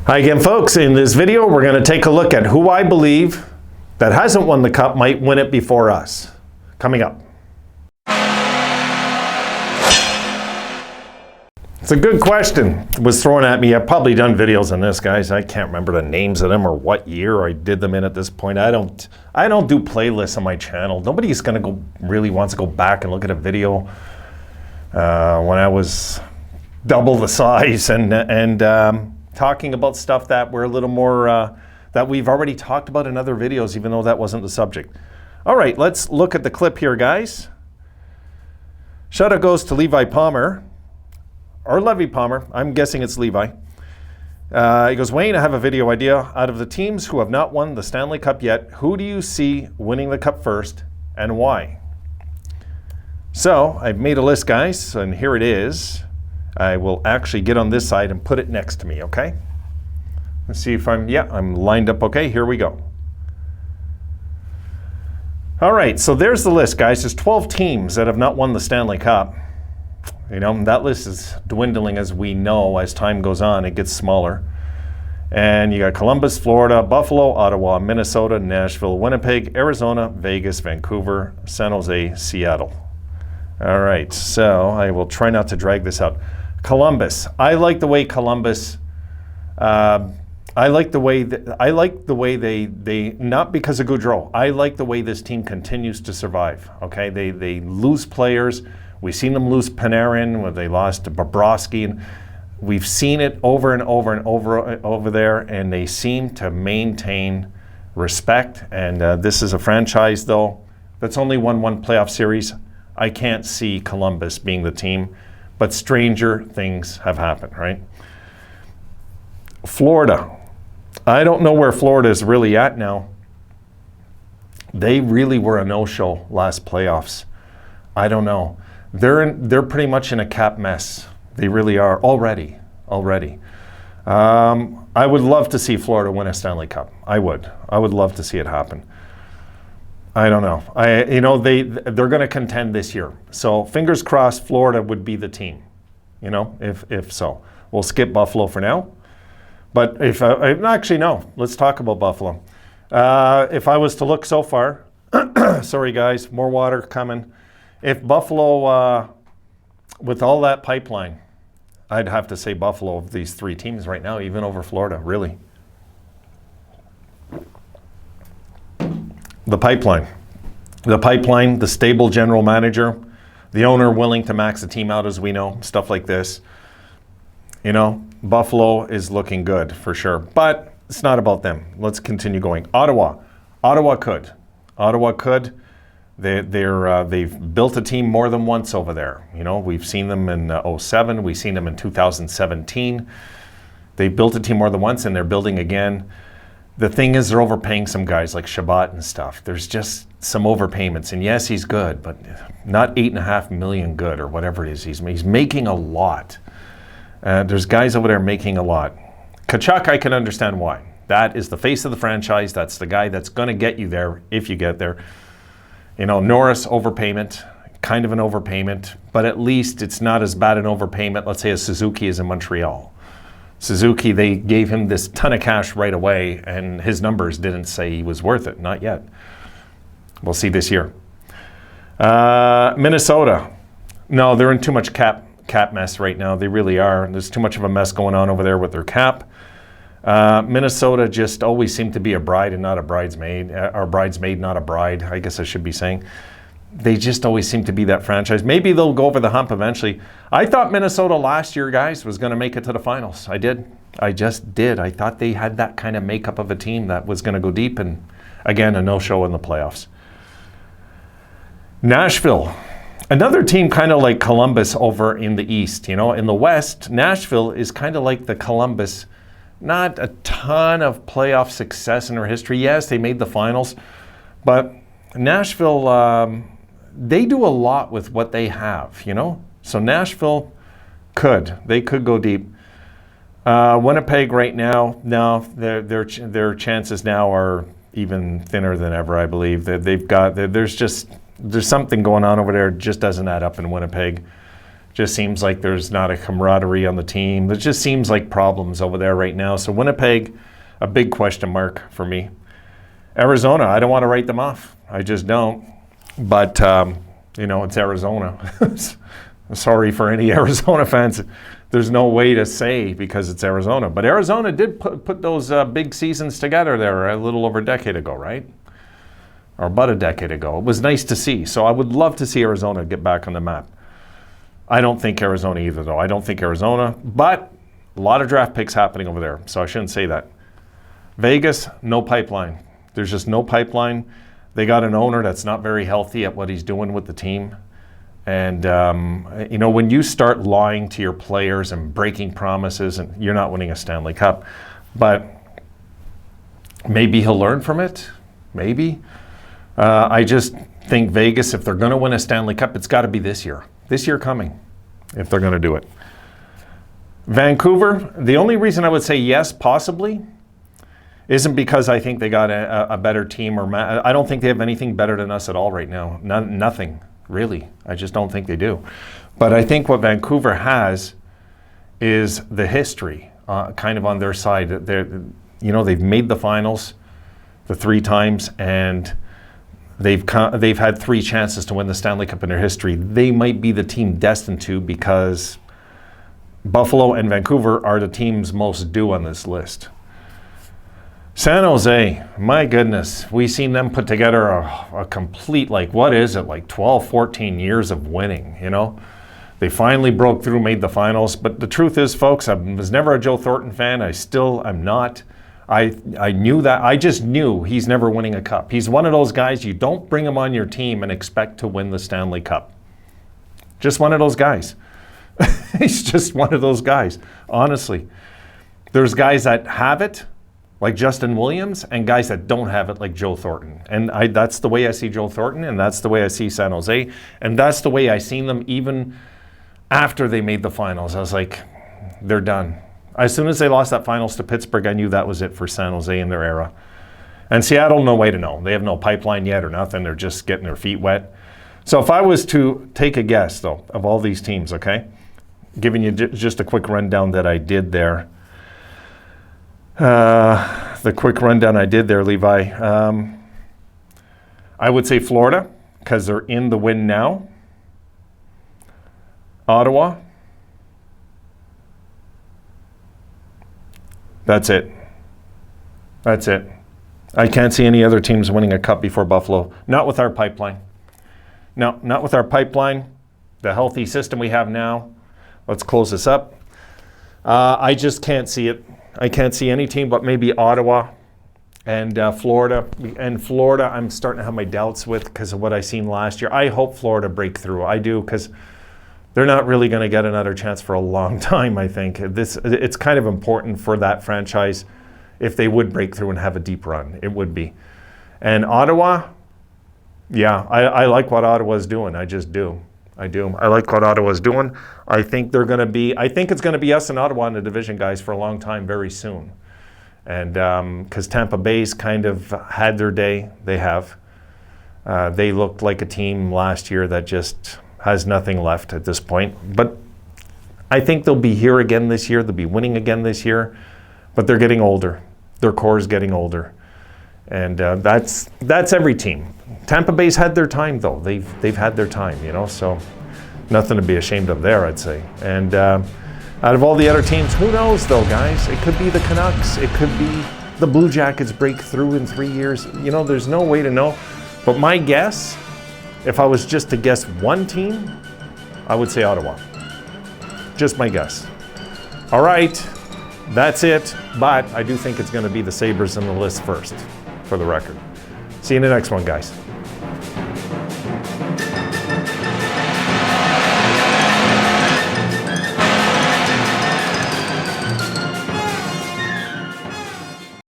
Hi again, folks. In this video, we're going to take a look at who I believe that hasn't won the Cup might win it before us. Coming up. It's a good question. It was thrown at me. I've probably done videos on this, guys. I can't remember the names of them or what year I did them in at this point. I don't do playlists on my channel. Nobody's going to really wants to go back and look at a video when I was double the size and talking about stuff that we're a little more, that we've already talked about in other videos, even though that wasn't the subject. All right, let's look at the clip here, guys. Shout out goes to Levi Palmer, or Levy Palmer. I'm guessing it's Levi. He goes, Wayne, I have a video idea. Out of the teams who have not won the Stanley Cup yet, who do you see winning the Cup first and why? So I've made a list, guys, and here it is. I will actually get on this side and put it next to me, okay? Let's see if I'm lined up okay. Here we go. All right, so there's the list, guys. There's 12 teams that have not won the Stanley Cup. You know, that list is dwindling as we know. As time goes on, it gets smaller. And you got Columbus, Florida, Buffalo, Ottawa, Minnesota, Nashville, Winnipeg, Arizona, Vegas, Vancouver, San Jose, Seattle. All right, so I will try not to drag this out. Columbus. I like the way Columbus. I like the way they not because of Gaudreau. I like the way this team continues to survive. Okay, they lose players. We've seen them lose Panarin when they lost to Bobrovsky, and we've seen it over and over and over there. And they seem to maintain respect. And this is a franchise, though, that's only won one playoff series. I can't see Columbus being the team. But stranger things have happened, right? Florida. I don't know where Florida is really at now. They really were a no-show last playoffs. I don't know. They're pretty much in a cap mess. They really are already. I would love to see Florida win a Stanley Cup. I would love to see it happen. I don't know. They're going to contend this year. So fingers crossed, Florida would be the team. You know, if so, we'll skip Buffalo for now. But actually no, let's talk about Buffalo. If I was to look so far, sorry guys, more water coming. If Buffalo, with all that pipeline, I'd have to say Buffalo of these three teams right now, even over Florida, really. The pipeline, the stable general manager, the owner willing to max the team out, as we know, stuff like this. You know, Buffalo is looking good for sure, but it's not about them. Let's continue going. Ottawa could. They've built a team more than once over there. You know, we've seen them in 2007. We've seen them in 2017. They built a team more than once, and they're building again. The thing is, they're overpaying some guys like Shabbat and stuff. There's just some overpayments. And yes, he's good, but not $8.5 million good or whatever it is. He's making a lot. There's guys over there making a lot. Tkachuk, I can understand why. That is the face of the franchise. That's the guy that's going to get you there if you get there. You know, Norris, overpayment, kind of an overpayment, but at least it's not as bad an overpayment, let's say, as Suzuki is in Montreal. Suzuki, they gave him this ton of cash right away, and his numbers didn't say he was worth it. Not yet. We'll see this year. Minnesota. No, they're in too much cap mess right now. They really are. There's too much of a mess going on over there with their cap. Minnesota just always seemed to be a bride and not a bridesmaid. Or bridesmaid, not a bride, I guess I should be saying. They just always seem to be that franchise. Maybe they'll go over the hump eventually. I thought Minnesota last year, guys, was going to make it to the finals. I did. I just did. I thought they had that kind of makeup of a team that was going to go deep, and again, a no-show in the playoffs. Nashville. Another team kind of like Columbus over in the East. You know, in the West, Nashville is kind of like the Columbus. Not a ton of playoff success in their history. Yes, they made the finals, but Nashville, they do a lot with what they have, you know? So Nashville they could go deep. Winnipeg right now, their chances now are even thinner than ever, I believe. There's something going on over there, just doesn't add up in Winnipeg. Just seems like there's not a camaraderie on the team. There just seems like problems over there right now. So Winnipeg, a big question mark for me. Arizona, I don't want to write them off. I just don't. But, it's Arizona. Sorry for any Arizona fans. There's no way to say because it's Arizona. But Arizona did put those big seasons together there a little over a decade ago, right? Or about a decade ago. It was nice to see. So I would love to see Arizona get back on the map. I don't think Arizona either, though. I don't think Arizona. But a lot of draft picks happening over there. So I shouldn't say that. Vegas, no pipeline. There's just no pipeline. They got an owner that's not very healthy at what he's doing with the team. And, when you start lying to your players and breaking promises, and you're not winning a Stanley Cup, but maybe he'll learn from it. Maybe. I just think Vegas, if they're going to win a Stanley Cup, it's got to be this year. This year coming, if they're going to do it. Vancouver, the only reason I would say yes, possibly, isn't because I think they got a better team. I don't think they have anything better than us at all right now. Nothing. Really, I just don't think they do. But I think what Vancouver has is the history kind of on their side. They've made the finals the 3 times, and they've had 3 chances to win the Stanley Cup in their history. They might be the team destined to, because Buffalo and Vancouver are the teams most due on this list. San Jose, my goodness, we've seen them put together a complete, 12, 14 years of winning, They finally broke through, made the finals. But the truth is, folks, I was never a Joe Thornton fan. I still am not. I knew that. I just knew he's never winning a cup. He's one of those guys, you don't bring him on your team and expect to win the Stanley Cup. Just one of those guys. He's just one of those guys, honestly. There's guys that have it, like Justin Williams, and guys that don't have it, like Joe Thornton. And that's the way I see Joe Thornton, and that's the way I see San Jose, and that's the way I seen them even after they made the finals. I was like, they're done. As soon as they lost that finals to Pittsburgh, I knew that was it for San Jose in their era. And Seattle, no way to know. They have no pipeline yet or nothing. They're just getting their feet wet. So if I was to take a guess, though, of all these teams, okay, giving you just a quick rundown that I did there, Levi. I would say Florida, because they're in the win now. Ottawa. That's it. I can't see any other teams winning a cup before Buffalo. Not with our pipeline. No, not with our pipeline. The healthy system we have now. Let's close this up. I just can't see it. I can't see any team but maybe Ottawa and Florida. And Florida, I'm starting to have my doubts with because of what I seen last year. I hope Florida break through. I do, because they're not really going to get another chance for a long time, I think. It's kind of important for that franchise if they would break through and have a deep run. It would be. And Ottawa, yeah, I like what Ottawa's doing. I just do. I do. I like what Ottawa's doing. I think it's going to be us and Ottawa in the division, guys, for a long time, very soon. And because Tampa Bay's kind of had their day, they have. They looked like a team last year that just has nothing left at this point. But I think they'll be here again this year. They'll be winning again this year. But they're getting older. Their core is getting older. And that's every team. Tampa Bay's had their time, though. They've had their time, so nothing to be ashamed of there, I'd say. And out of all the other teams, who knows, though, guys? It could be the Canucks. It could be the Blue Jackets break through in 3 years. There's no way to know. But my guess, if I was just to guess one team, I would say Ottawa. Just my guess. All right, that's it. But I do think it's going to be the Sabres on the list first, for the record. See you in the next one, guys.